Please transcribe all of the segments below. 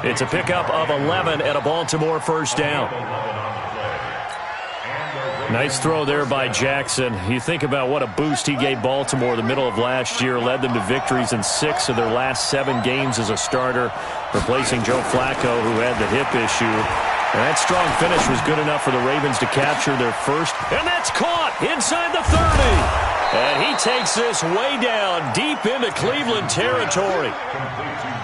It's a pickup of 11 and a Baltimore first down. Nice throw there by Jackson. You think about what a boost he gave Baltimore the middle of last year, led them to victories in 6 of their last 7 games as a starter, replacing Joe Flacco, who had the hip issue. And that strong finish was good enough for the Ravens to capture their first. And that's caught inside the 30. And he takes this way down deep into Cleveland territory.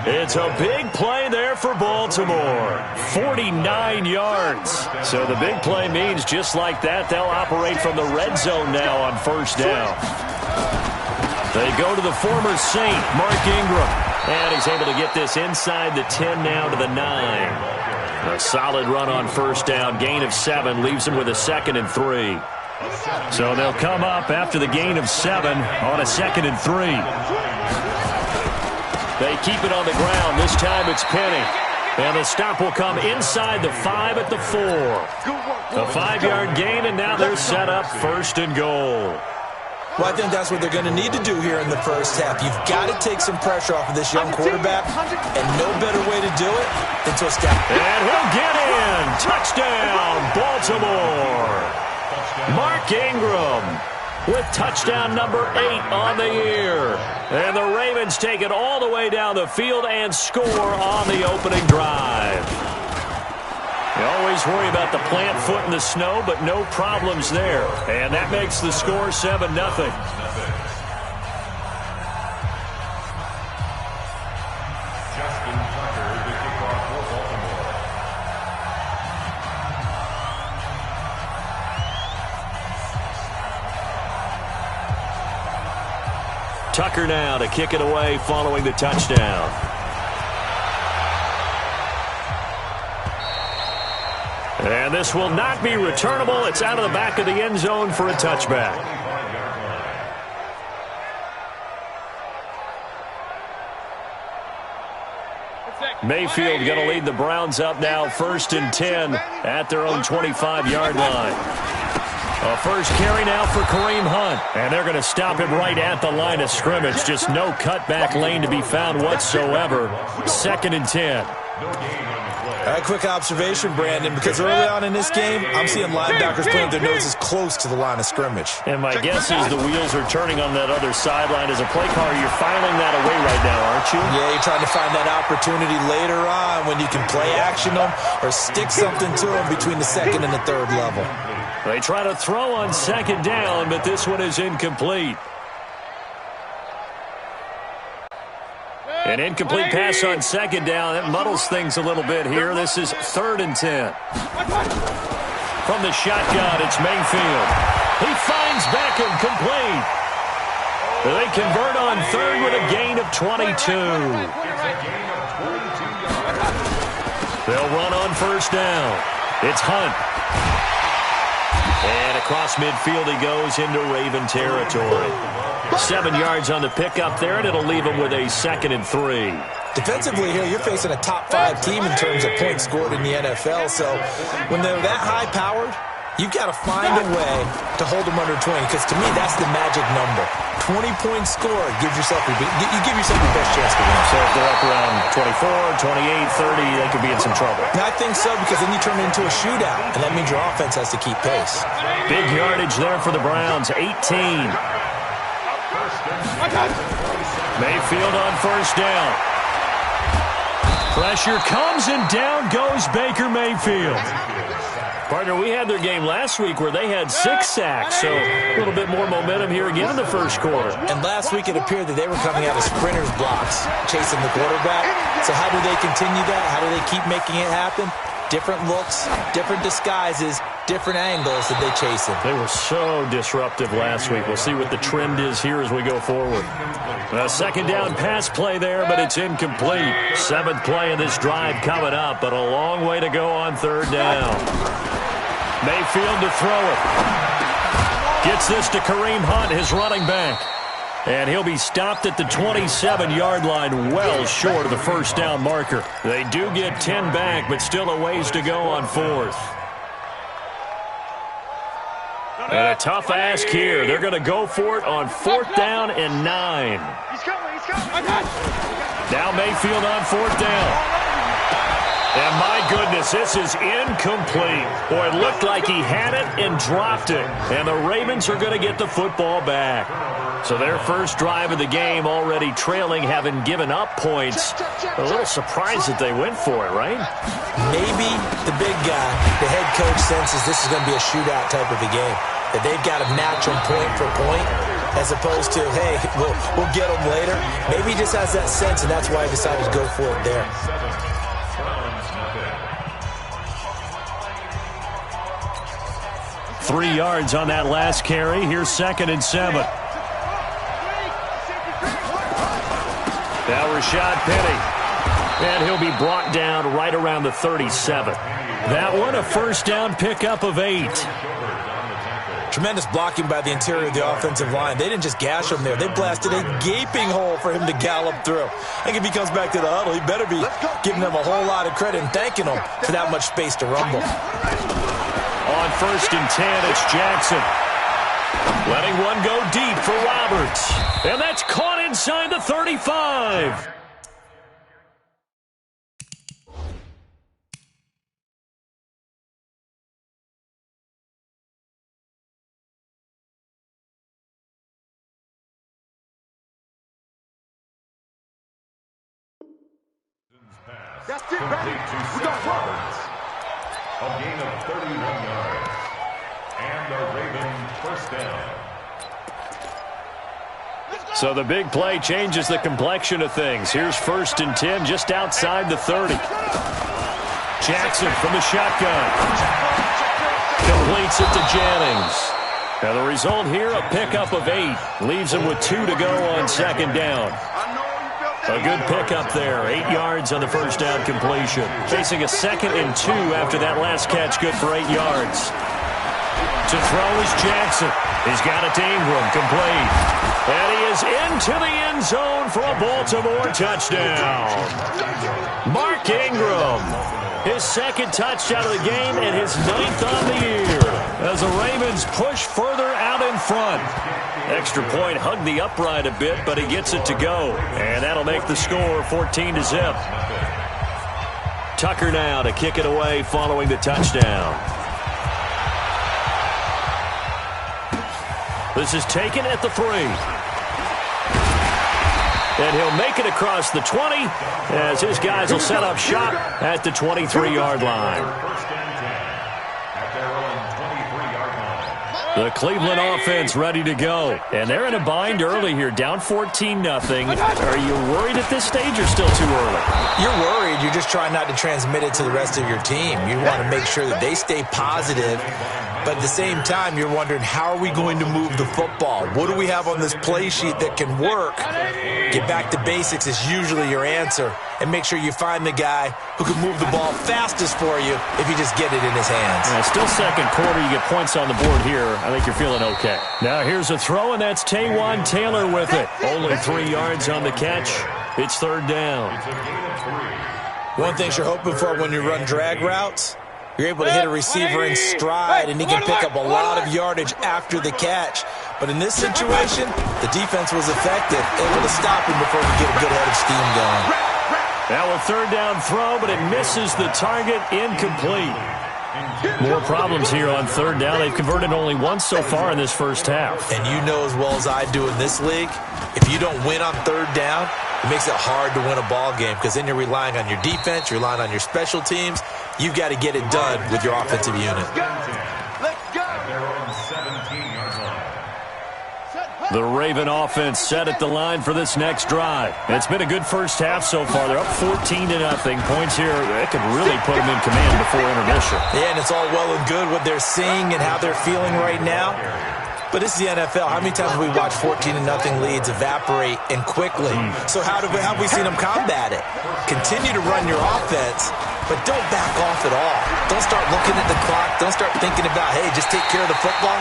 It's a big play there for Baltimore. 49 yards. So the big play means just like that, they'll operate from the red zone now on first down. They go to the former Saint, Mark Ingram. And he's able to get this inside the 10 now to the 9. A solid run on first down. Gain of 7 leaves him with a 2nd and 3. So they'll come up after the gain of 7 on a 2nd and 3. They keep it on the ground. This time it's Penny. And the stop will come inside the 5 at the 4. A 5-yard gain, and now they're set up 1st and goal. Well, I think that's what they're going to need to do here in the first half. You've got to take some pressure off of this young quarterback, and no better way to do it than to establish. And he'll get in. Touchdown, Baltimore. Mark Ingram with touchdown number 8 on the year. And the Ravens take it all the way down the field and score on the opening drive. You always worry about the plant foot in the snow, but no problems there. And that makes the score 7-0. Tucker now to kick it away following the touchdown. And this will not be returnable. It's out of the back of the end zone for a touchback. Mayfield going to lead the Browns up now 1st and 10 at their own 25-yard line. A first carry now for Kareem Hunt. And they're going to stop him right at the line of scrimmage. Just no cutback lane to be found whatsoever. 2nd and 10. A quick observation, Brandon, because early on in this game, I'm seeing linebackers putting their noses close to the line of scrimmage. And my guess is the wheels are turning on that other sideline. As a play caller, you're filing that away right now, aren't you? Yeah, you're trying to find that opportunity later on when you can play action them or stick something to them between the 2nd and the 3rd level. They try to throw on 2nd down, but this one is incomplete. An incomplete pass on 2nd down. That muddles things a little bit here. This is 3rd and 10. From the shotgun, it's Mayfield. He finds Beckham complete. They convert on 3rd with a gain of 22. They'll run on first down. It's Hunt. And across midfield he goes into Raven territory. 7 yards on the pickup there, and it'll leave him with a 2nd and 3. Defensively here, you're facing a top 5 team in terms of points scored in the NFL. So when they're that high-powered, you've got to find a way to hold them under 20, because to me, that's the magic number. 20-point score gives yourself you give yourself the best chance to win. So if they're up around 24, 28, 30, they could be in some trouble. And I think so, because then you turn it into a shootout, and that means your offense has to keep pace. Big yardage there for the Browns, 18. Mayfield on first down. Pressure comes, and down goes Baker Mayfield. Partner, we had their game last week where they had 6 sacks, so a little bit more momentum here again in the first quarter. And last week it appeared that they were coming out of sprinter's blocks, chasing the quarterback. So how do they continue that? How do they keep making it happen? Different looks, different disguises, different angles that they chase it. They were so disruptive last week. We'll see what the trend is here as we go forward. A 2nd down pass play there, but it's incomplete. 7th play of this drive coming up, but a long way to go on 3rd down. Mayfield to throw it. Gets this to Kareem Hunt, his running back. And he'll be stopped at the 27-yard line, well short of the first down marker. They do get 10 back, but still a ways to go on 4th. And a tough ask here. They're going to go for it on 4th down and 9. Now Mayfield on 4th down. And my goodness, this is incomplete. Boy, it looked like he had it and dropped it. And the Ravens are going to get the football back. So their first drive of the game already trailing, having given up points. A little surprised that they went for it, right? Maybe the big guy, the head coach, senses this is going to be a shootout type of a game. That they've got to match them point for point, as opposed to, hey, we'll get them later. Maybe he just has that sense, and that's why he decided to go for it there. 3 yards on that last carry. Here's 2nd and 7. Now Rashad Penny. And he'll be brought down right around the 37. That one a first down pickup of 8. Tremendous blocking by the interior of the offensive line. They didn't just gash him there. They blasted a gaping hole for him to gallop through. I think if he comes back to the huddle, he better be giving them a whole lot of credit and thanking them for that much space to rumble. On 1st and 10, it's Jackson. Letting one go deep for Roberts. And that's caught inside the 35. That's it, baby. We got Roberts. A gain of 31 yards. And the Ravens first down. So the big play changes the complexion of things. Here's 1st and 10 just outside the 30. Jackson from the shotgun. Completes it to Jennings. Now the result here, a pickup of 8. Leaves him with 2 to go on 2nd down. A good pickup there. 8 yards on the first down completion. Facing a 2nd and 2 after that last catch. Good for 8 yards. To throw is Jackson. He's got it to Ingram. Complete. And he is into the end zone for a Baltimore touchdown. Mark Ingram. His 2nd touchdown of the game and his 9th on the year. As the Ravens push further out in front. Extra point hugged the upright a bit, but he gets it to go. And that'll make the score 14-0. Tucker now to kick it away following the touchdown. This is taken at the 3. And he'll make it across the 20 as his guys will set up shop at the 23-yard line. The Cleveland offense ready to go. And they're in a bind early here, down 14-0. Are you worried at this stage or still too early? You're worried. You're just trying not to transmit it to the rest of your team. You want to make sure that they stay positive. But at the same time, you're wondering, how are we going to move the football? What do we have on this play sheet that can work? Get back to basics is usually your answer. And make sure you find the guy who can move the ball fastest for you if you just get it in his hands. Still 2nd quarter. You get points on the board here. I think you're feeling okay. Now here's a throw, and that's Taywan Taylor with it. Only 3 yards on the catch. It's 3rd down. One thing you're hoping for when you run drag routes, you're able to hit a receiver in stride, and he can pick up a lot of yardage after the catch. But in this situation, the defense was effective, able to stop him before we get a good head of steam going. Now a 3rd down throw, but it misses the target, incomplete. More problems here on 3rd down. They've converted only once so far in this first half. And you know as well as I do in this league, if you don't win on 3rd down, it makes it hard to win a ball game because then you're relying on your defense, you're relying on your special teams. You've got to get it done with your offensive unit. The Raven offense set at the line for this next drive. It's been a good first half so far. They're up 14-0. Points here, that could really put them in command before intermission. Yeah, and it's all well and good what they're seeing and how they're feeling right now. But this is the NFL. How many times have we watched 14-0 leads evaporate and quickly? So how have we seen them combat it? Continue to run your offense, but don't back off at all. Don't start looking at the clock. Don't start thinking about, hey, just take care of the football.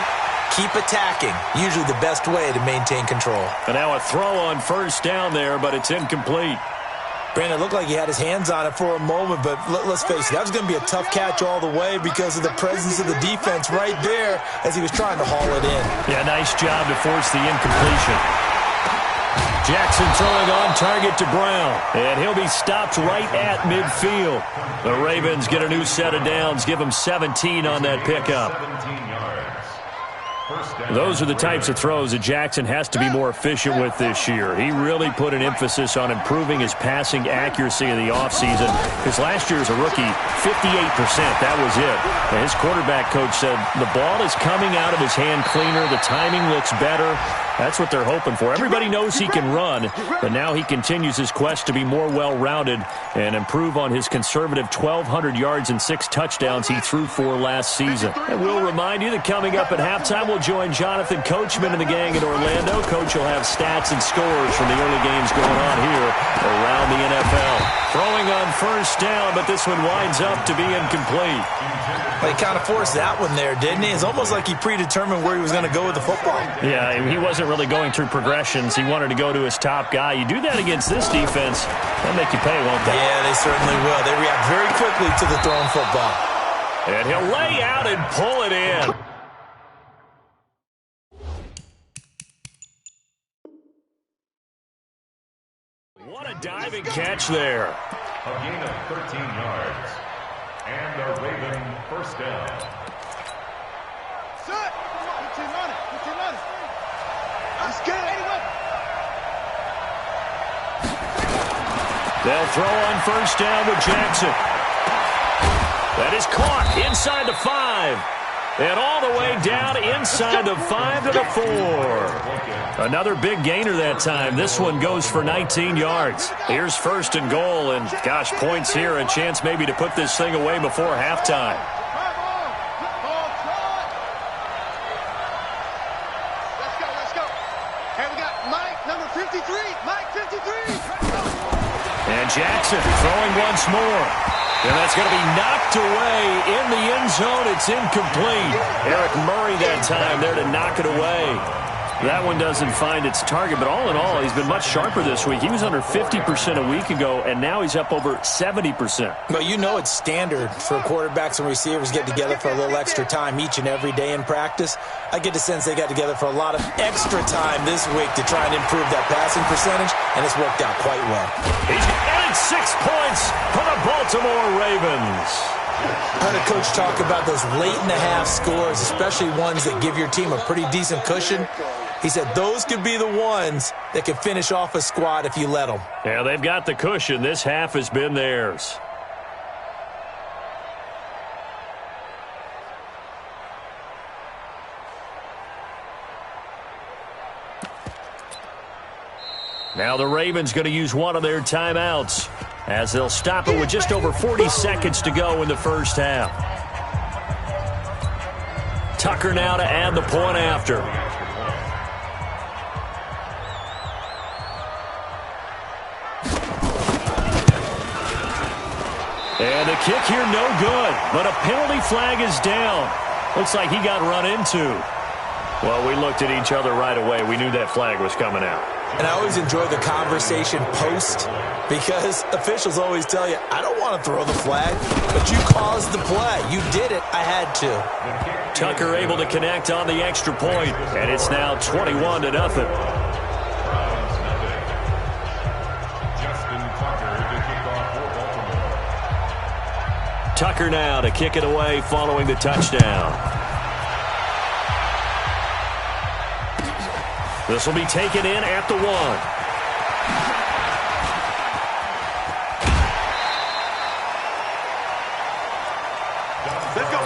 Keep attacking. Usually the best way to maintain control. And now a throw on 1st down there, but it's incomplete. Brandon, it looked like he had his hands on it for a moment, but let's face it, that was going to be a tough catch all the way because of the presence of the defense right there as he was trying to haul it in. Yeah, nice job to force the incompletion. Jackson throwing on target to Brown. And he'll be stopped right at midfield. The Ravens get a new set of downs. Give them 17 on that pickup. Those are the types of throws that Jackson has to be more efficient with this year. He really put an emphasis on improving his passing accuracy in the offseason. Because last year as a rookie, 58%, that was it. And his quarterback coach said the ball is coming out of his hand cleaner. The timing looks better. That's what they're hoping for. Everybody knows he can run, but now he continues his quest to be more well-rounded and improve on his conservative 1,200 yards and 6 touchdowns he threw for last season. And we'll remind you that coming up at halftime, we'll join Jonathan Coachman and the gang in Orlando. Coach will have stats and scores from the early games going on here around the NFL. Throwing on first down, but this one winds up to be incomplete. He kind of forced that one there, didn't he? It's almost like he predetermined where he was going to go with the football. Yeah, he wasn't really going through progressions. He wanted to go to his top guy. You do that against this defense, they'll make you pay, won't they? Yeah, they certainly will. They react very quickly to the thrown football. And he'll lay out and pull it in. What a diving catch there. A gain of 13 yards. And a Raven first down. Set! Put your money. Put your money. Let's get it. They'll throw on first down with Jackson. That is caught inside the 5. And all the way down inside the 5 to the 4. Another big gainer that time. This one goes for 19 yards. Here's first and goal, and gosh, points here. A chance maybe to put this thing away before halftime. Let's go. And we got Mike, number 53. Mike, 53. And Jackson throwing once more. And that's going to be knocked away in the end zone. It's incomplete. Eric Murray that time there to knock it away. That one doesn't find its target, but all in all, he's been much sharper this week. He was under 50% a week ago, and now he's up over 70%. Well, you know it's standard for quarterbacks and receivers get together for a little extra time each and every day in practice. I get the sense they got together for a lot of extra time this week to try and improve that passing percentage, and it's worked out quite well. He's added 6 points for the Baltimore Ravens. I heard a coach talk about those late-in-the-half scores, especially ones that give your team a pretty decent cushion. He said those could be the ones that could finish off a squad if you let them. Yeah, they've got the cushion. This half has been theirs. Now the Ravens going to use one of their timeouts as they'll stop it with just over 40 seconds to go in the first half. Tucker now to add the point after. And the kick here no good, but a penalty flag is down. Looks like he got run into. Well, we looked at each other right away. We knew that flag was coming out. And I always enjoy the conversation post because officials always tell you, I don't want to throw the flag, but you caused the play. You did it. I had to. Tucker able to connect on the extra point, and it's now 21-0. Tucker now to kick it away following the touchdown. This will be taken in at the 1. Let's go.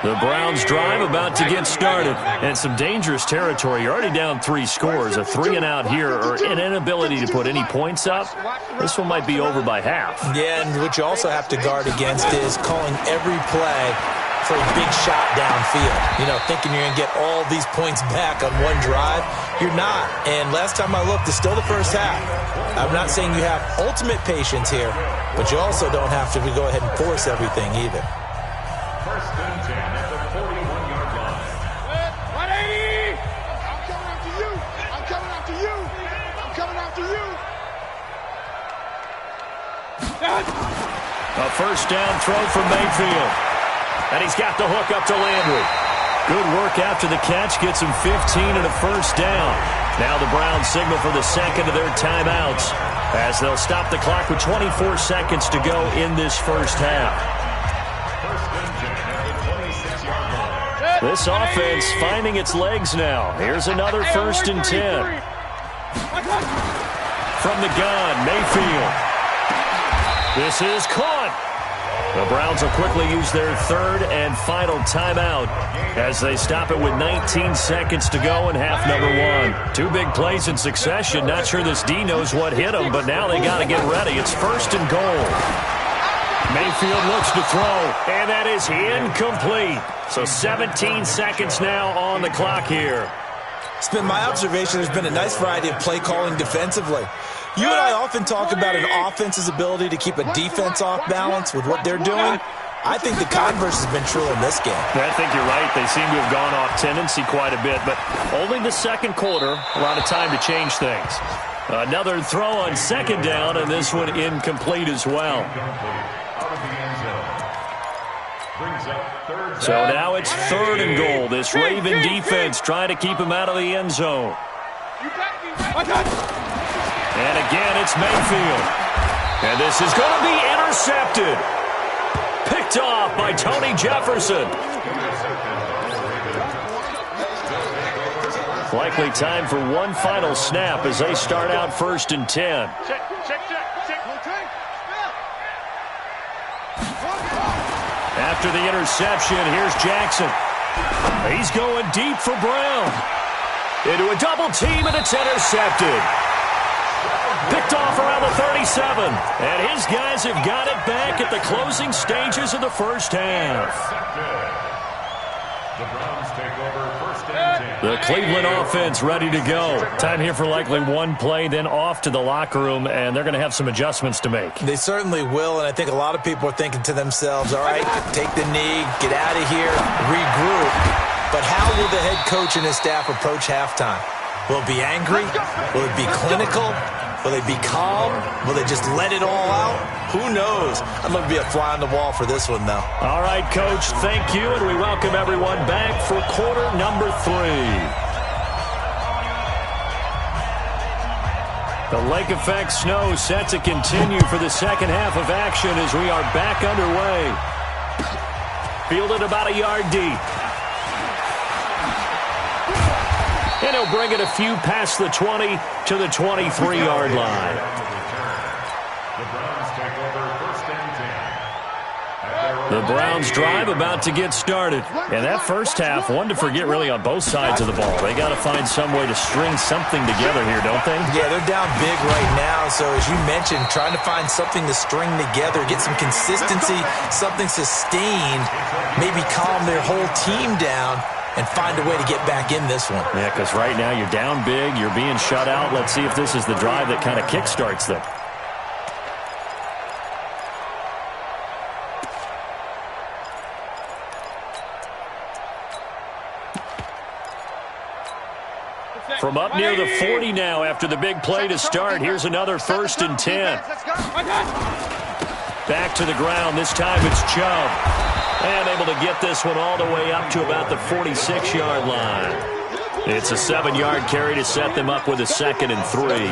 The Browns drive about to get started. And some dangerous territory. You're already down 3 scores. A 3-and-out here or an inability to put any points up. This one might be over by half. Yeah, and what you also have to guard against is calling every play for a big shot downfield. You know, thinking you're going to get all these points back on one drive. You're not. And last time I looked, it's still the first half. I'm not saying you have ultimate patience here, but you also don't have to go ahead and force everything either. First and 10 at the 41-yard line. 180! I'm coming after you. I'm coming after you. I'm coming after you. A first down throw from Mayfield. And he's got the hook up to Landry. Good work after the catch. Gets him 15 and a first down. Now the Browns signal for the second of their timeouts as they'll stop the clock with 24 seconds to go in this first half. This offense finding its legs now. Here's another 1st and 10. From the gun, Mayfield. This is caught. The Browns will quickly use their 3rd and final timeout as they stop it with 19 seconds to go in half number 1. 2 big plays in succession. Not sure this D knows what hit them, but now they got to get ready. It's 1st and goal. Mayfield looks to throw, and that is incomplete. So 17 seconds now on the clock here. It's been my observation there's been a nice variety of play calling defensively. You and I often talk about an offense's ability to keep a defense off balance with what they're doing. I think the converse has been true in this game. I think you're right. They seem to have gone off tendency quite a bit, but only the second quarter, a lot of time to change things. Another throw on 2nd down, and this one incomplete as well. So now it's 3rd and goal. This Raven defense trying to keep him out of the end zone. And again, it's Mayfield. And this is going to be intercepted. Picked off by Tony Jefferson. Likely time for one final snap as they start out 1st and 10. After the interception, here's Jackson. He's going deep for Brown. Into a double team, and it's intercepted. Picked off around the 37. And his guys have got it back at the closing stages of the first half. The Browns take over 1st and 10. The Cleveland offense ready to go. Time here for likely one play, then off to the locker room, and they're going to have some adjustments to make. They certainly will, and I think a lot of people are thinking to themselves, all right, take the knee, get out of here, regroup. But how will the head coach and his staff approach halftime? Will it be angry? Will it be clinical? Will they be calm? Will they just let it all out? Who knows? I'd love to be a fly on the wall for this one, though. All right, Coach, thank you, and we welcome everyone back for quarter number 3. The lake effect snow set to continue for the second half of action as we are back underway. Fielded about a yard deep. And he'll bring it a few past the 20 to the 23-yard line. The Browns take over 1st and 10. The Browns drive about to get started. And that first half, one to forget really on both sides of the ball. They got to find some way to string something together here, don't they? Yeah, they're down big right now. So as you mentioned, trying to find something to string together, get some consistency, something sustained, maybe calm their whole team down and find a way to get back in this one. Yeah, because right now you're down big, you're being shut out. Let's see if this is the drive that kind of kickstarts them. From up near the 40 now after the big play to start, here's another 1st and 10. Back to the ground. This time it's Chubb. And able to get this one all the way up to about the 46-yard line. It's a 7-yard carry to set them up with a 2nd and 3.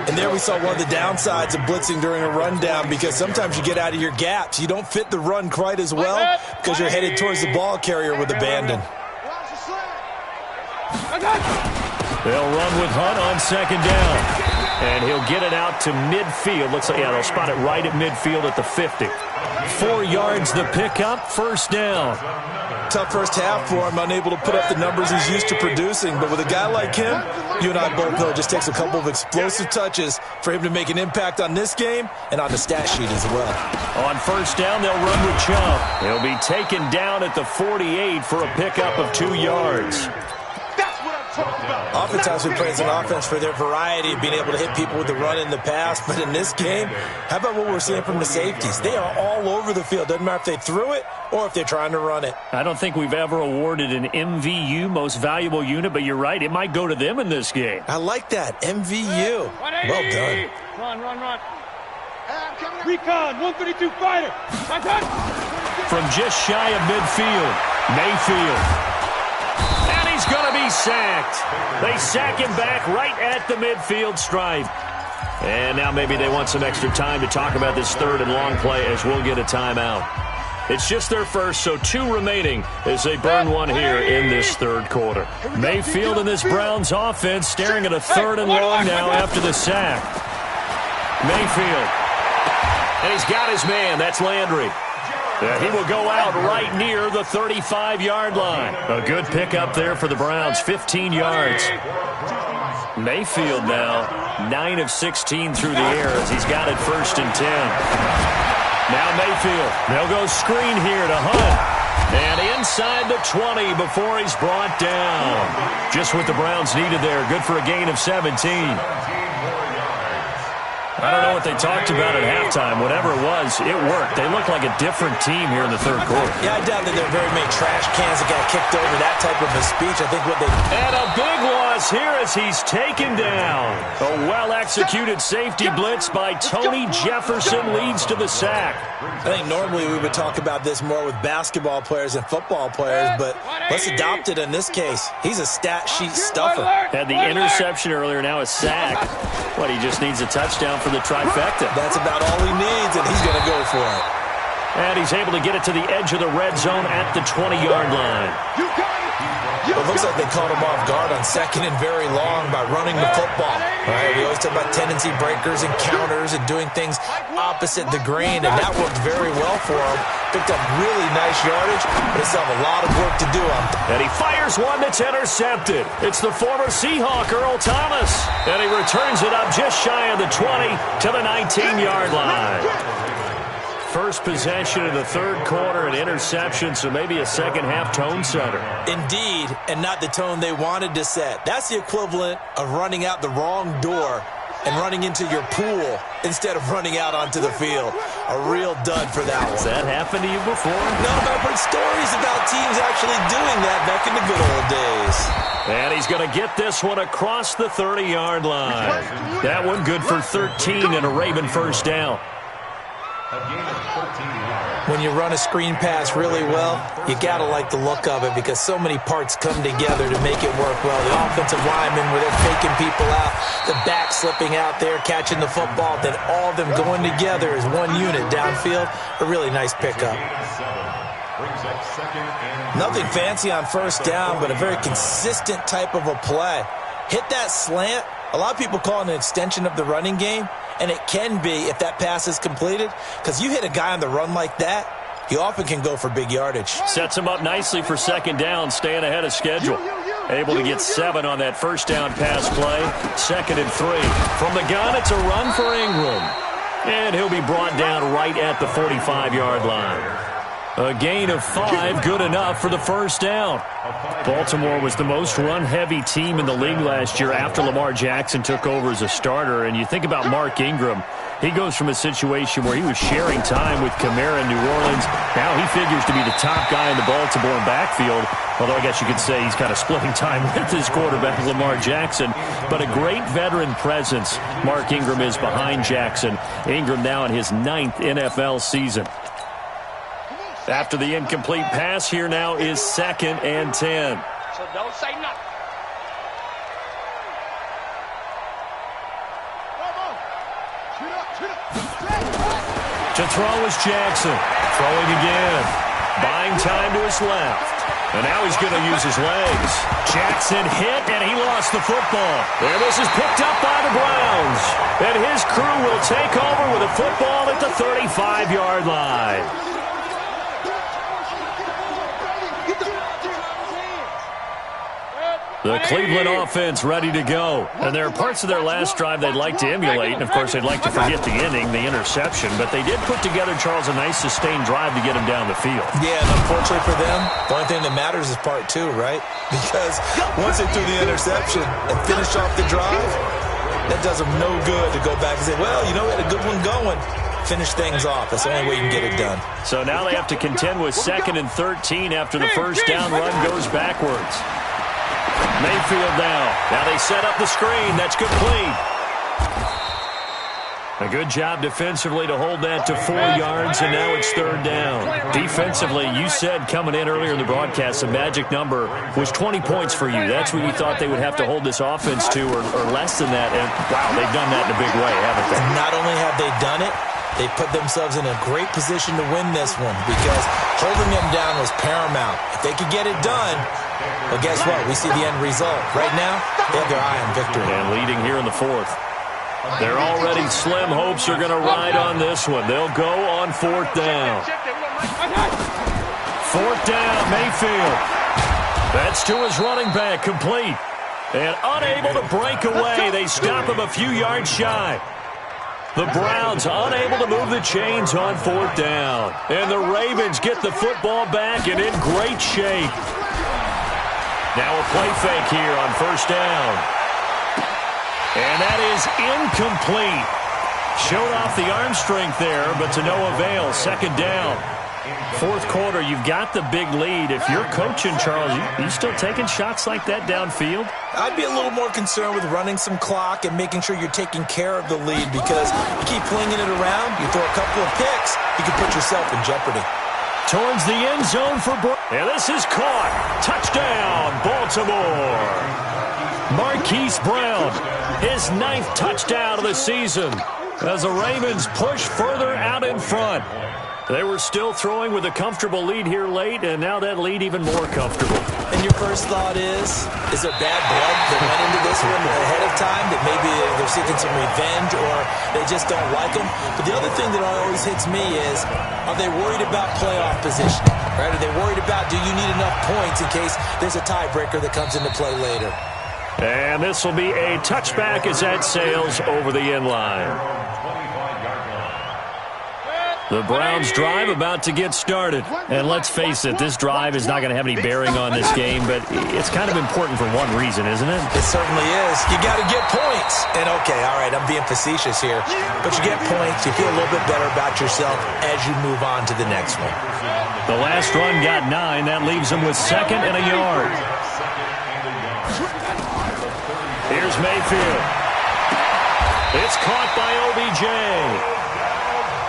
And there we saw one of the downsides of blitzing during a rundown, because sometimes you get out of your gaps. You don't fit the run quite as well because you're headed towards the ball carrier with abandon. They'll run with Hunt on 2nd down. And he'll get it out to midfield. Looks like, yeah, they'll spot it right at midfield at the 50. 4 yards the pickup, 1st down. Tough first half for him, unable to put up the numbers he's used to producing. But with a guy like him, you and I both know it just takes a couple of explosive touches for him to make an impact on this game and on the stat sheet as well. On 1st down, they'll run with Chubb. He'll be taken down at the 48 for a pickup of 2 yards. Oftentimes we praise an offense for their variety of being able to hit people with the run in the pass, but in this game, how about what we're seeing from the safeties? They are all over the field. Doesn't matter if they threw it or if they're trying to run it. I don't think we've ever awarded an MVU, most valuable unit, but you're right, it might go to them in this game. I like that, MVU. Well done. Run. Recon, 132 fighter. From just shy of midfield. Mayfield. And he's going to be sacked. They sack him back right at the midfield stripe. And now maybe they want some extra time to talk about this third and long play as we'll get a timeout. It's just their first, so 2 remaining as they burn one here in this third quarter. Mayfield and this Browns offense staring at a third and long now after the sack. Mayfield. And he's got his man. That's Landry. And he will go out right near the 35-yard line. A good pickup there for the Browns, 15 yards. Mayfield now 9 of 16 through the air as he's got it 1st and 10. Now Mayfield. They'll go screen here to Hunt. And inside the 20 before he's brought down. Just what the Browns needed there. Good for a gain of 17. I don't know what they talked about at halftime. Whatever it was, it worked. They look like a different team here in the third quarter. Yeah, I doubt that there are very many trash cans that got kicked over that type of a speech. I think what they... And a big loss here as he's taken down. A well-executed safety blitz by Tony Jefferson leads to the sack. I think normally we would talk about this more with basketball players and football players, but let's adopt it in this case. He's a stat sheet stuffer. Had the interception earlier, now a sack. What, he just needs a touchdown for the trifecta. That's about all he needs, and he's going to go for it. And he's able to get it to the edge of the red zone at the 20-yard line. It looks like they caught him off guard on 2nd and very long by running the football. Right? We always talk about tendency breakers and counters and doing things opposite the grain, and that worked very well for him. Picked up really nice yardage, but he still have a lot of work to do on. And he fires one that's intercepted. It's the former Seahawk, Earl Thomas. And he returns it up just shy of the 20 to the 19-yard line. First possession of the third quarter, an interception, so maybe a second-half tone setter. Indeed, and not the tone they wanted to set. That's the equivalent of running out the wrong door and running into your pool instead of running out onto the field. A real dud for that one. Has that happened to you before? No, but I've heard stories about teams actually doing that back in the good old days. And he's going to get this one across the 30-yard line. That one good for 13 and a Raven first down. When you run a screen pass really well, you got to like the look of it because so many parts come together to make it work well. The offensive linemen where they're faking people out, the back slipping out there, catching the football, then all of them going together as one unit downfield. A really nice pickup. Nothing fancy on first down, but a very consistent type of a play. Hit that slant. A lot of people call it an extension of the running game, and it can be if that pass is completed, because you hit a guy on the run like that, he often can go for big yardage. Sets him up nicely for second down, staying ahead of schedule. Able to get 7 on that first down pass play. 2nd and 3. From the gun, it's a run for Ingram. And he'll be brought down right at the 45-yard line. A gain of 5, good enough for the first down. Baltimore was the most run-heavy team in the league last year after Lamar Jackson took over as a starter. And you think about Mark Ingram, he goes from a situation where he was sharing time with Kamara in New Orleans. Now he figures to be the top guy in the Baltimore backfield. Although I guess you could say he's kind of splitting time with his quarterback, Lamar Jackson. But a great veteran presence Mark Ingram is behind Jackson. Ingram now in his 9th NFL season. After the incomplete pass, here now is 2nd and 10. So don't say nothing. To throw is Jackson. Throwing again. Buying time to his left. And now he's going to use his legs. Jackson hit, and he lost the football. And this is picked up by the Browns. And his crew will take over with a football at the 35-yard line. The Cleveland offense ready to go. And there are parts of their last drive they'd like to emulate. And, of course, they'd like to forget the ending, the interception. But they did put together, Charles, a nice sustained drive to get him down the field. Yeah, and unfortunately for them, the only thing that matters is part 2, right? Because once they threw the interception and finished off the drive, that does them no good to go back and say, well, you know, we had a good one going. Finish things off. That's the only way you can get it done. So now they have to contend with 2nd and 13 after the first down run goes backwards. Mayfield now. Now they set up the screen. That's complete. A good job defensively to hold that to 4 yards, and now it's 3rd down. Defensively, you said coming in earlier in the broadcast, the magic number was 20 points for you. That's what you thought they would have to hold this offense to, or less than that. And, wow, they've done that in a big way, haven't they? Not only have they done it, they put themselves in a great position to win this one because holding them down was paramount. If they could get it done, well, guess what? We see the end result. Right now, they have their eye on victory. And leading here in the 4th. Their already slim hopes are going to ride on this one. They'll go on 4th down. 4th down, Mayfield. That's to his running back, complete. And unable to break away. They stop him a few yards shy. The Browns unable to move the chains on 4th down. And the Ravens get the football back and in great shape. Now a play fake here on 1st down. And that is incomplete. Showed off the arm strength there, but to no avail. 2nd down. 4th quarter, you've got the big lead. If you're coaching, Charles, you still taking shots like that downfield? I'd be a little more concerned with running some clock and making sure you're taking care of the lead because you keep flinging it around, you throw a couple of picks, you can put yourself in jeopardy. Towards the end zone for and this is caught. Touchdown, Baltimore. Marquise Brown, his 9th touchdown of the season as the Ravens push further out in front. They were still throwing with a comfortable lead here late, and now that lead even more comfortable. And your first thought is there bad blood that went into this one ahead of time, that maybe they're seeking some revenge or they just don't like them? But the other thing that always hits me is, are they worried about playoff positioning? Right? Are they worried about, do you need enough points in case there's a tiebreaker that comes into play later? And this will be a touchback as that sails over the end line. The Browns drive about to get started. And let's face it, this drive is not going to have any bearing on this game, but it's kind of important for one reason, isn't it? It certainly is. You got to get points. And okay, all right, I'm being facetious here, but you get points, you feel a little bit better about yourself as you move on to the next one. The last run got 9. That leaves them with 2nd and a yard. Here's Mayfield. It's caught by OBJ.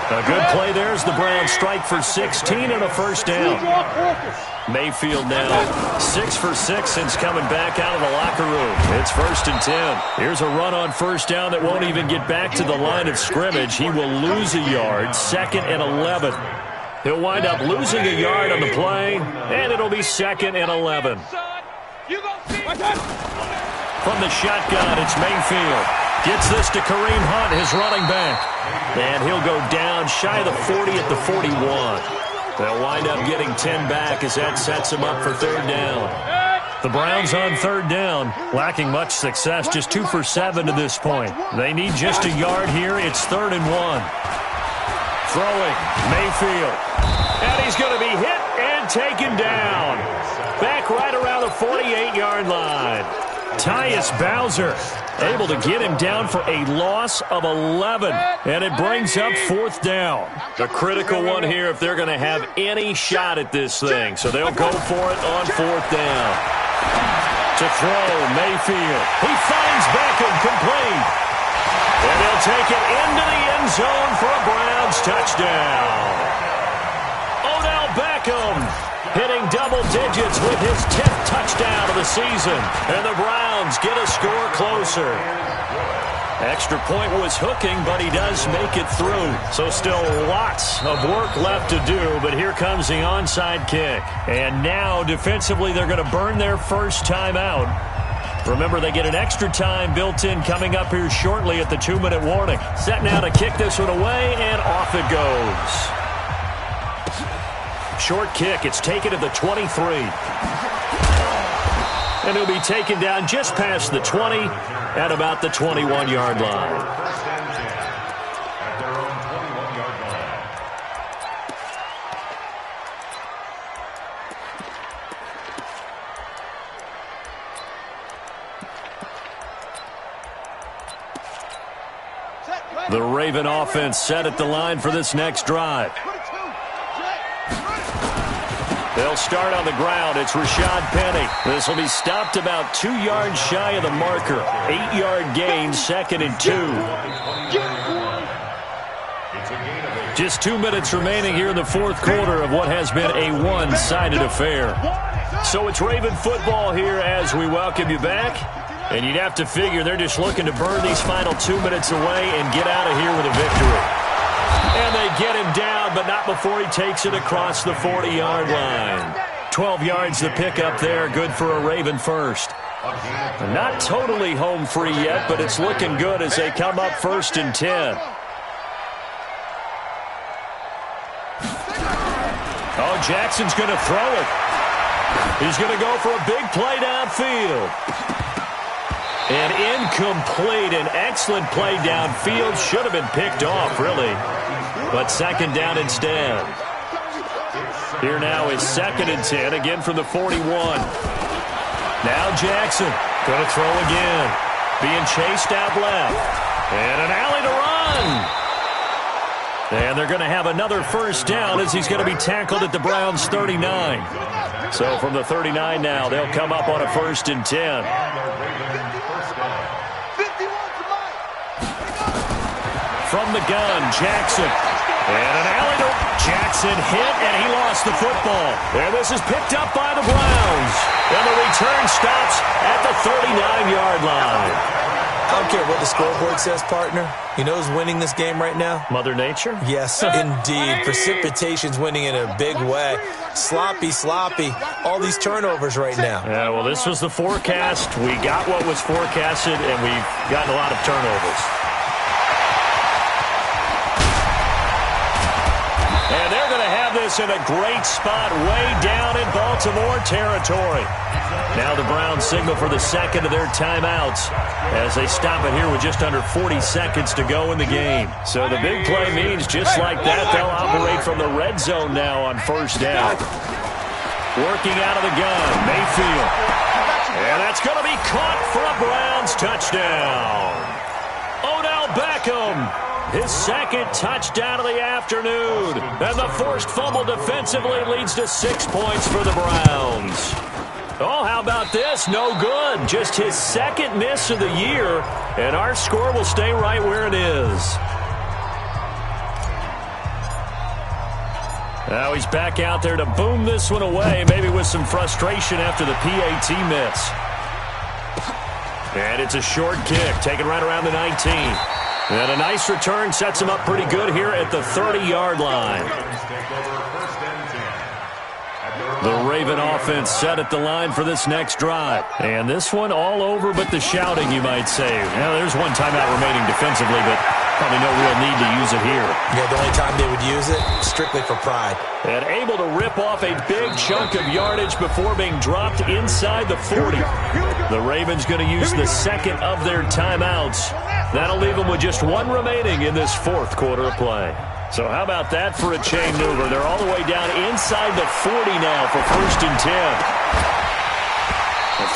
A good play there as the Browns strike for 16 and a 1st down. Mayfield now 6 for 6 since coming back out of the locker room. It's 1st and 10. Here's a run on 1st down that won't even get back to the line of scrimmage. He will lose a yard. 2nd and 11. He'll wind up losing a yard on the play, and it'll be 2nd and 11. From the shotgun, it's Mayfield. Gets this to Kareem Hunt, his running back. And he'll go down shy of the 40 at the 41. They'll wind up getting 10 back as that sets them up for 3rd down. The Browns on 3rd down, lacking much success, just 2 for 7 to this point. They need just a yard here. It's 3rd and 1. Throwing, Mayfield. And he's going to be hit and taken down. Back right around the 48-yard line. Tyus Bowser able to get him down for a loss of 11. And it brings up 4th down. The critical one here if they're going to have any shot at this thing. So they'll go for it on 4th down. To throw, Mayfield. He finds Beckham, complete. And they'll take it into the end zone for a Browns touchdown. Odell Beckham hitting double digits with his 10th touchdown of the season. And the Browns get a score closer. Extra point was hooking, but he does make it through. So still lots of work left to do, but here comes the onside kick. And now, defensively, they're going to burn their first time out. Remember, they get an extra time built in coming up here shortly at the 2-minute warning. Set now to kick this one away, and off it goes. Short kick. It's taken at the 23. And he'll be taken down just past the 20 at about the 21-yard line. The Raven offense set at the line for this next drive. They'll start on the ground. It's Rashad Penny. This will be stopped about 2 yards shy of the marker. 8-yard gain, 2nd and 2. Just 2 minutes remaining here in the fourth quarter of what has been a one-sided affair. So it's Raven football here as we welcome you back. And you'd have to figure they're just looking to burn these final 2 minutes away and get out of here with a victory. And they get him down, but not before he takes it across the 40-yard line. 12 yards to pick up there, good for a Raven first. Not totally home free yet, but it's looking good as they come up 1st and 10. Oh, Jackson's going to throw it. He's going to go for a big play downfield. And incomplete. An excellent play downfield. Should have been picked off, really. But 2nd down instead. Here now is 2nd and 10, again from the 41. Now Jackson going to throw again. Being chased out left. And an alley to run. And they're going to have another 1st down as he's going to be tackled at the Browns' 39. So from the 39 now, they'll come up on a 1st and 10. From the gun, Jackson. And an alley to Jackson hit, and he lost the football. And this is picked up by the Browns. And the return stops at the 39-yard line. I don't care what the scoreboard says, partner. You know who's winning this game right now? Mother Nature? Yes, indeed. Precipitation's winning in a big way. Sloppy. All these turnovers right now. Yeah, well, this was the forecast. We got what was forecasted, and we've gotten a lot of turnovers. And they're going to have this in a great spot way down in Baltimore territory. Now the Browns signal for the 2nd of their timeouts as they stop it here with just under 40 seconds to go in the game. So the big play means just like that, they'll operate from the red zone now on 1st down. Working out of the gun, Mayfield. And that's going to be caught for a Browns touchdown. Odell Beckham. His 2nd touchdown of the afternoon. And the forced fumble defensively leads to 6 points for the Browns. Oh, how about this? No good. Just his 2nd miss of the year. And our score will stay right where it is. Now he's back out there to boom this one away, maybe with some frustration after the PAT miss. And it's a short kick, taken right around the 19. And a nice return sets him up pretty good here at the 30-yard line. The Raven offense set at the line for this next drive. And this one all over but the shouting, you might say. Now, there's one timeout remaining defensively, but probably no real need to use it here. Yeah, the only time they would use it, strictly for pride. And able to rip off a big chunk of yardage before being dropped inside the 40. The Ravens going to use the 2nd of their timeouts. That'll leave them with just 1 remaining in this 4th quarter of play. So how about that for a chain mover? They're all the way down inside the 40 now for 1st and 10.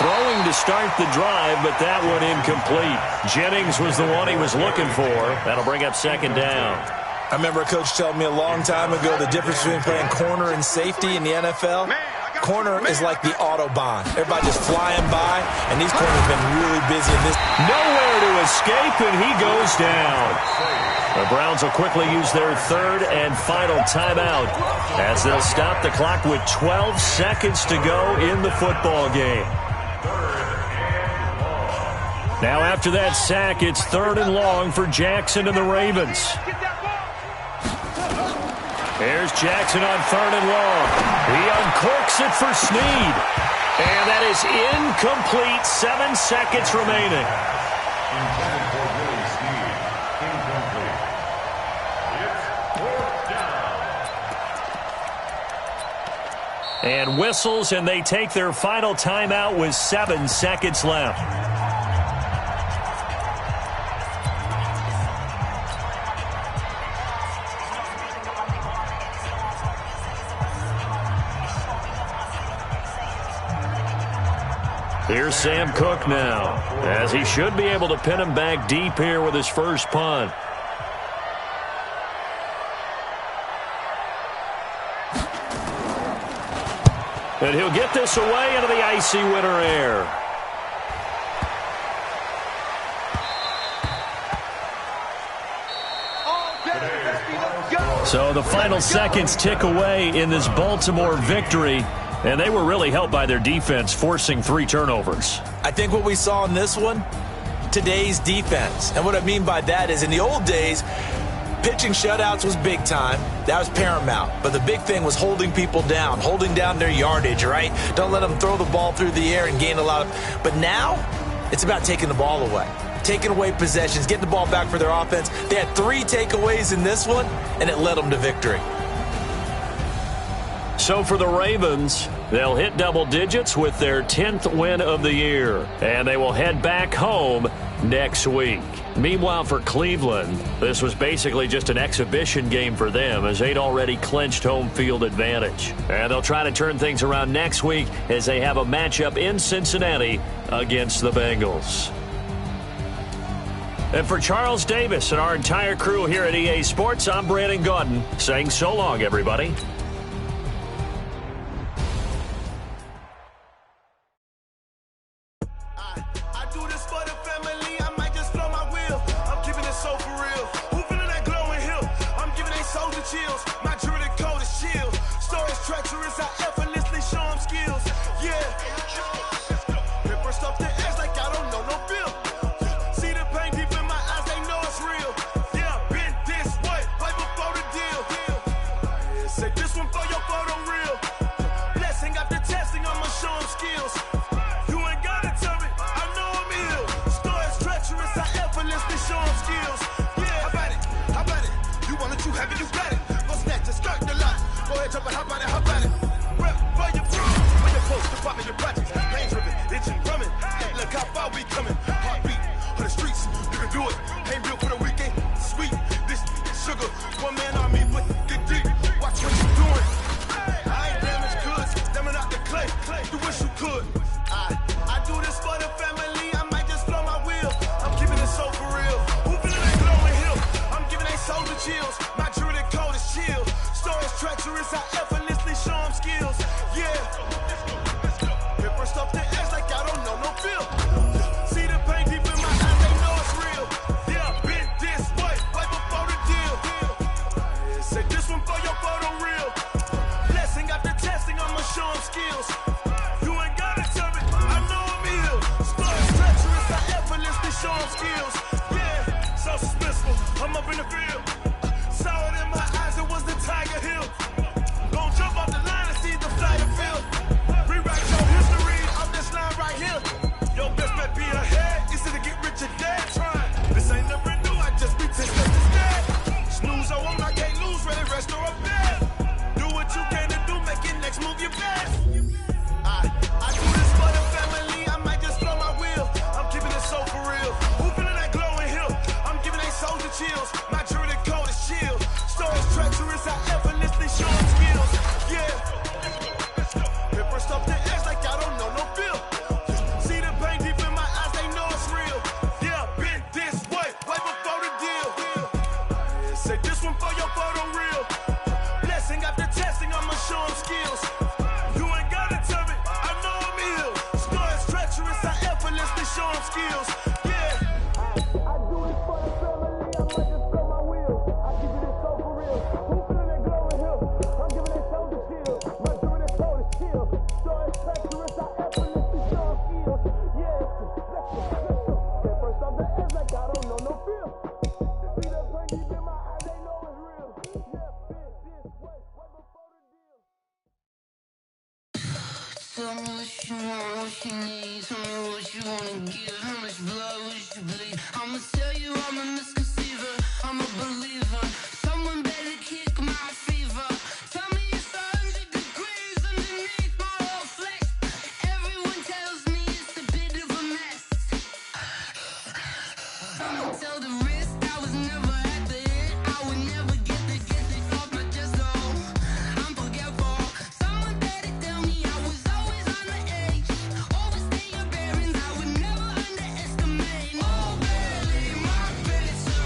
Throwing to start the drive, but that one incomplete. Jennings was the one he was looking for. That'll bring up 2nd down. I remember a coach telling me a long time ago the difference between playing corner and safety in the NFL. Corner is like the Autobahn. Everybody just flying by, and these corners have been really busy in this. Nowhere to escape, and he goes down. The Browns will quickly use their 3rd and final timeout as they'll stop the clock with 12 seconds to go in the football game. Now after that sack, it's 3rd and long for Jackson and the Ravens. Here's Jackson on 3rd and long. He uncorks it for Snead. And that is incomplete. 7 seconds remaining. And whistles, and they take their final timeout with 7 seconds left. Here's Sam Cook now, as he should be able to pin him back deep here with his first punt. And he'll get this away into the icy winter air. So the final seconds tick away in this Baltimore victory, and they were really helped by their defense forcing 3 turnovers. I think what we saw in this one, today's defense. And what I mean by that is in the old days, pitching shutouts was big time. That was paramount. But the big thing was holding people down, holding down their yardage, right? Don't let them throw the ball through the air and gain a lot of... But now, it's about taking the ball away. Taking away possessions, getting the ball back for their offense. They had 3 takeaways in this one, and it led them to victory. So for the Ravens, they'll hit double digits with their 10th win of the year, and they will head back home next week. Meanwhile, for Cleveland, this was basically just an exhibition game for them as they'd already clinched home field advantage. And they'll try to turn things around next week as they have a matchup in Cincinnati against the Bengals. And for Charles Davis and our entire crew here at EA Sports, I'm Brandon Gaudin saying so long, everybody. Tell me what you want, what you need. Tell me what you wanna give. How much blood would you bleed? I'ma tell you I'm a misconceiver. I'm a believer. Someone better kick my fever. Tell me it's 100 degrees underneath my whole flesh. Everyone tells me it's a bit of a mess. Someone tell the risk I was never at the end. I would never get it off my chest. Oh, I'm forgetful. Someone better tell me I was always on the edge. Overstay your bearings, I would never underestimate. Oh, barely, my better.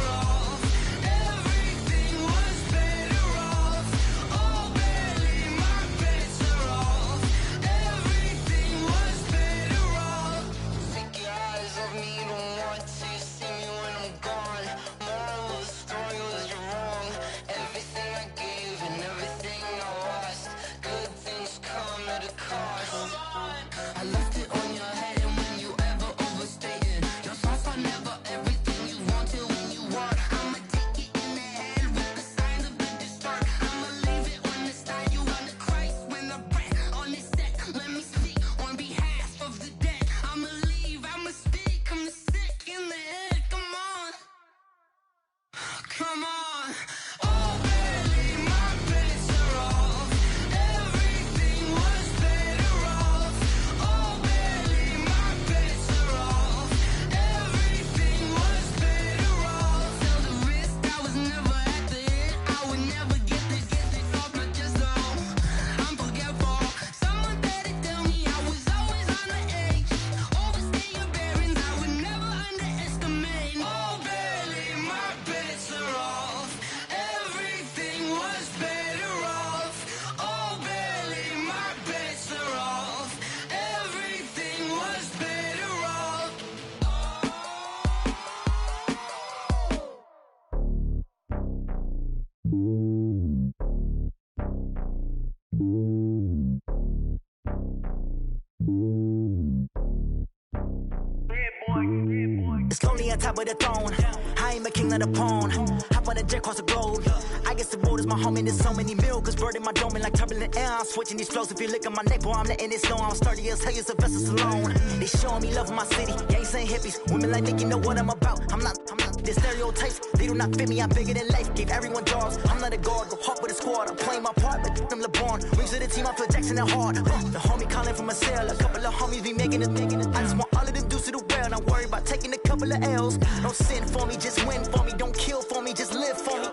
It's lonely on top of the throne. I ain't a king of the pawn. Hop on a jet across the globe. I guess the road is my home and there's so many milk. Cause bird in my dome and like turbulent air. I'm switching these flows. If you look at my neck, boy, I'm letting it slow. I'm sturdy as hell, it's a vessel alone. They showing me love in my city. Gangs and hippies. Women like Nick, you know what I'm about. I'm not. The stereotypes, they do not fit me. I'm bigger than life. Gave everyone jobs. I'm not a guard. Go hard with a squad. I'm playing my part, but I'm LeBron. Rings of the team, I feel Jackson and hard. The homie calling from a cell. A couple of homies be making it. I just want all of them dudes to do well. Not worry about taking a couple of L's. Don't sin for me, just win for me. Don't kill for me, just live for me.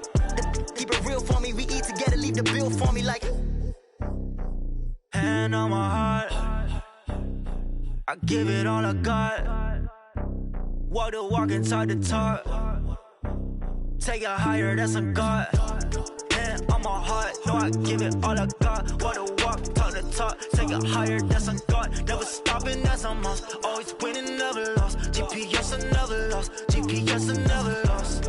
Keep it real for me. We eat together, leave the bill for me like. Hand on my heart, I give it all I got. Walk the walk and talk the talk. Take it higher, that's a God. Hand on my heart, no, I give it all I got. Walk the walk, talk the talk. Take it higher, that's a God. Never stopping, that's a must. Always winning, never lost. GPS, I never lost. GPS, I never lost.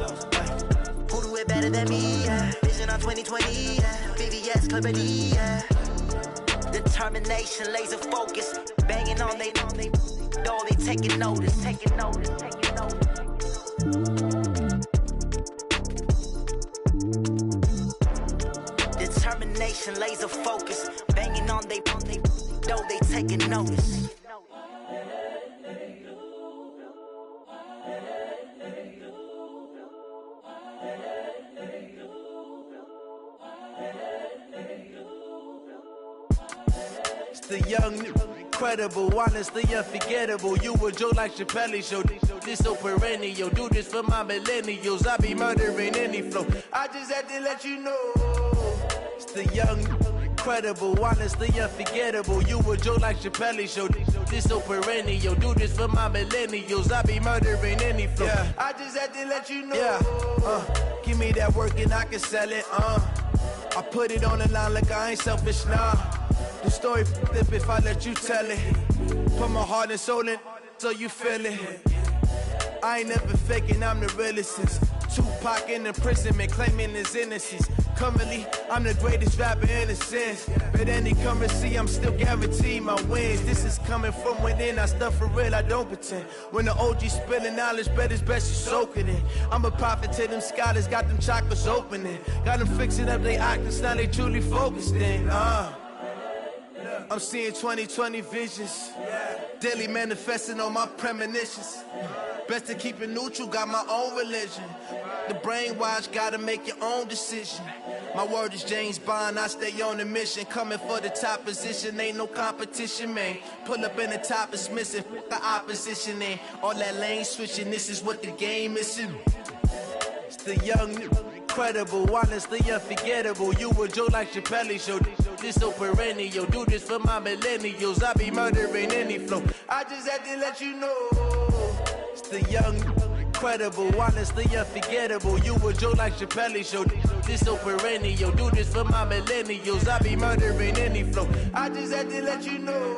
Who do it better than me? Yeah. Vision on 2020, yeah. VVS, Clarity, yeah. Determination, laser focus. Banging on they door, they taking notice, taking notice, taking notice. Determination, laser focus. Banging on they door, they taking notice. The young, incredible, honestly unforgettable. You a joke like Chappelle show. This so perennial. Do this for my millennials. I be murdering any flow. I just had to let you know. It's the young, incredible, honestly unforgettable. You a joke like Chappelle show. This so perennial. Do this for my millennials. I be murdering any flow. Yeah. I just had to let you know. Yeah. Give me that work and I can sell it. I put it on the line like I ain't selfish, nah. The story flip if I let you tell it. Put my heart and soul in so you feel it. I ain't never faking, I'm the realest since Tupac in imprisonment, claiming his innocence. Currently, I'm the greatest rapper in a sense. But any currency, I'm still guaranteed my wins. This is coming from within, I stuff for real, I don't pretend. When the OG spilling knowledge, bet it's best you soak it in. I'm a prophet to them scholars, got them chakras opening. Got them fixing up they octaves, now they truly focused in. I'm seeing 2020 visions, daily manifesting on my premonitions. Best to keep it neutral, got my own religion. The brainwash, gotta make your own decision. My word is James Bond, I stay on the mission. Coming for the top position, ain't no competition, man. Pull up in the top, it's missing, fuck the opposition, ain't all that lane switching, this is what the game is. It's the young, incredible, honestly unforgettable. You a joke like Chappelle show. This so perennial. Do this for my millennials. I be murdering any flow. I just had to let you know. It's the young, incredible, honestly unforgettable. You a joke like Chappelle show. This so perennial. Do this for my millennials. I be murdering any flow. I just had to let you know.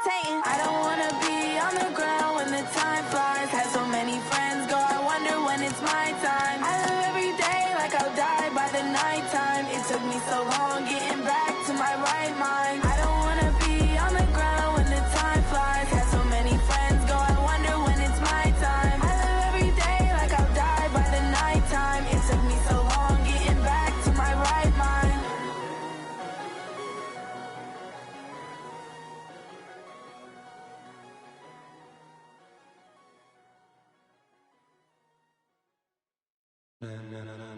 levitating. I don't wanna be on the ground when the time flies. Had so many friends go, I wonder when it's my time. I live every day like I'll die by the nighttime. It took me so long getting back to my right mind. I don't wanna be on the ground when the time flies. Had so many friends go, I wonder when it's my time. I live every day like I'll die by the nighttime. It took me so long getting back to my right mind. Na na na na